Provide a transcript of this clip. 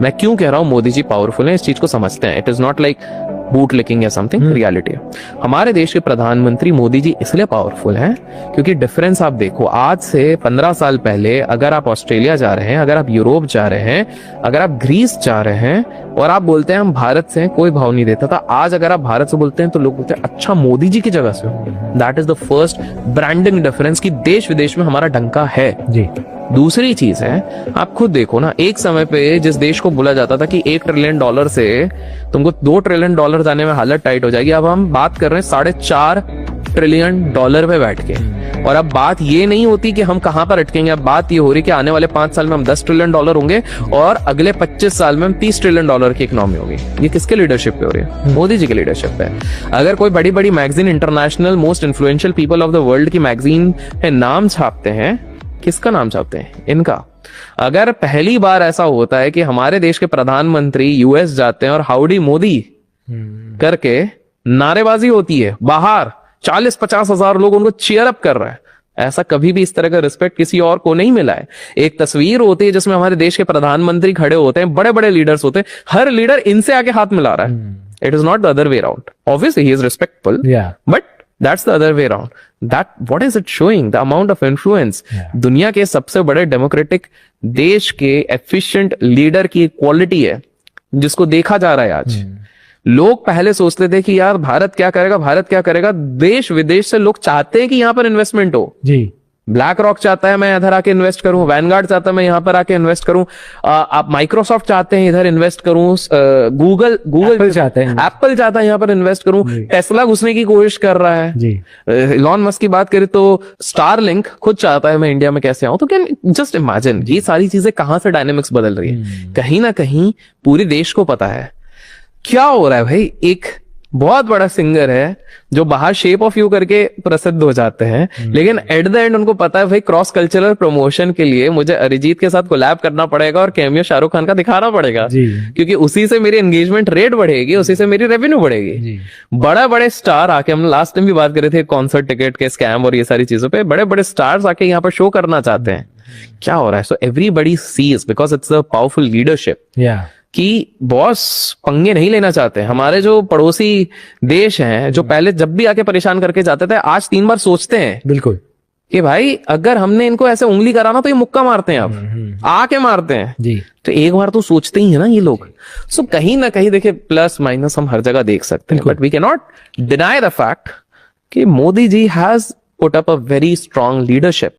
मैं क्यों कह रहा हूं मोदी जी पावरफुल हैं, इस चीज को समझते हैं। It is not like boot licking या समथिंग, रियलिटी है। हमारे देश के प्रधानमंत्री मोदी जी इसलिए पावरफुल हैं क्योंकि डिफरेंस आप देखो, आज से 15 साल पहले अगर आप ऑस्ट्रेलिया जा रहे हैं, अगर आप यूरोप जा रहे हैं, अगर आप ग्रीस जा रहे हैं और आप बोलते हैं हम भारत से हैं, कोई भाव नहीं देता था। आज अगर आप भारत से बोलते हैं तो लोग बोलते हैं अच्छा मोदी जी की जगह से हो। That is the first branding difference कि देश विदेश में हमारा डंका है जी। दूसरी चीज है, आप खुद देखो ना, एक समय पे जिस देश को बोला जाता था कि $1 ट्रिलियन से तुमको $2 ट्रिलियन जाने में हालत टाइट हो जाएगी, अब हम बात कर रहे हैं $4.5 ट्रिलियन पे बैठ के। और अब बात ये नहीं होती कि हम कहां पर अटकेंगे, अब बात ये हो रही कि आने वाले 5 साल में हम $10 ट्रिलियन होंगे और अगले 25 साल में हम $30 ट्रिलियन की इकोनॉमी होगी। ये किसके लीडरशिप पे हो रही है? मोदी जी के लीडरशिप पे। अगर कोई बड़ी बड़ी magazine, international most influential people of the world की मैगजीन है, नाम छापते हैं, किसका नाम चाहते हैं? इनका। अगर पहली बार ऐसा होता है कि हमारे देश के प्रधानमंत्री यूएस जाते हैं और हाउडी मोदी करके नारेबाजी होती है, बाहर 40-50 हजार लोग उनको चीयर अप कर रहे हैं, ऐसा कभी भी इस तरह का रिस्पेक्ट किसी और को नहीं मिला है। एक तस्वीर होती है जिसमें हमारे देश के प्रधानमंत्री खड़े होते हैं, बड़े बड़े लीडर्स होते हैं, हर लीडर इनसे आके हाथ मिला रहा है। It is not the other way around. Obviously he is respectful, but that's the other way around. What is it showing? The amount of influence. दुनिया के सबसे बड़े डेमोक्रेटिक देश के एफिशिएंट लीडर की क्वालिटी है जिसको देखा जा रहा है आज। लोग पहले सोचते थे कि यार भारत क्या करेगा, भारत क्या करेगा। देश विदेश से लोग चाहते हैं कि यहां पर इन्वेस्टमेंट हो जी। ब्लैक रॉक चाहता है मैं इधर आके इन्वेस्ट करूं, वैनगार्ड चाहता है मैं यहां पर आके इन्वेस्ट करूं, आप माइक्रोसॉफ्ट चाहते हैं इधर इन्वेस्ट करूं, गूगल चाहते हैं, एप्पल चाहता है यहां पर इन्वेस्ट करूं, टेस्ला घुसने की कोशिश कर रहा है जी। इलॉन मस्क की बात करें तो स्टारलिंक खुद चाहता है मैं इंडिया में कैसे आऊं। तो कैन जस्ट इमेजिन ये सारी चीजें कहां से डायनेमिक्स बदल रही है। कहीं ना कहीं पूरे देश को पता है क्या हो रहा है। भाई एक बहुत बड़ा सिंगर है जो बाहर शेप ऑफ यू करके प्रसिद्ध हो जाते हैं, लेकिन एट द एंड उनको पता है भाई क्रॉस कल्चरल प्रमोशन के लिए मुझे अरिजीत के साथ कोलैब करना पड़ेगा और कैमियो शाहरुख खान का दिखाना पड़ेगा, क्योंकि उसी से मेरी एंगेजमेंट रेट बढ़ेगी, उसी से मेरी रेवेन्यू बढ़ेगी। बड़ा बड़े स्टार आके, हम लास्ट टाइम भी बात कर रहे थे कॉन्सर्ट टिकट के स्कैम और ये सारी चीजों पे, बड़े बड़े स्टार्स आके यहाँ पर शो करना चाहते हैं। क्या हो रहा है? So everybody sees, because it's a powerful leadership, कि बॉस पंगे नहीं लेना चाहते। हमारे जो पड़ोसी देश हैं जो पहले जब भी आके परेशान करके जाते थे, आज 3 बार सोचते हैं बिल्कुल कि भाई अगर हमने इनको ऐसे उंगली कराना तो ये मुक्का मारते हैं, अब आके मारते हैं जी। तो एक बार तो सोचते ही है ना ये लोग। सो कहीं ना कहीं देखिए प्लस माइनस हम हर जगह देख सकते हैं, but we can not deny the fact कि Modi ji has put up a very strong leadership.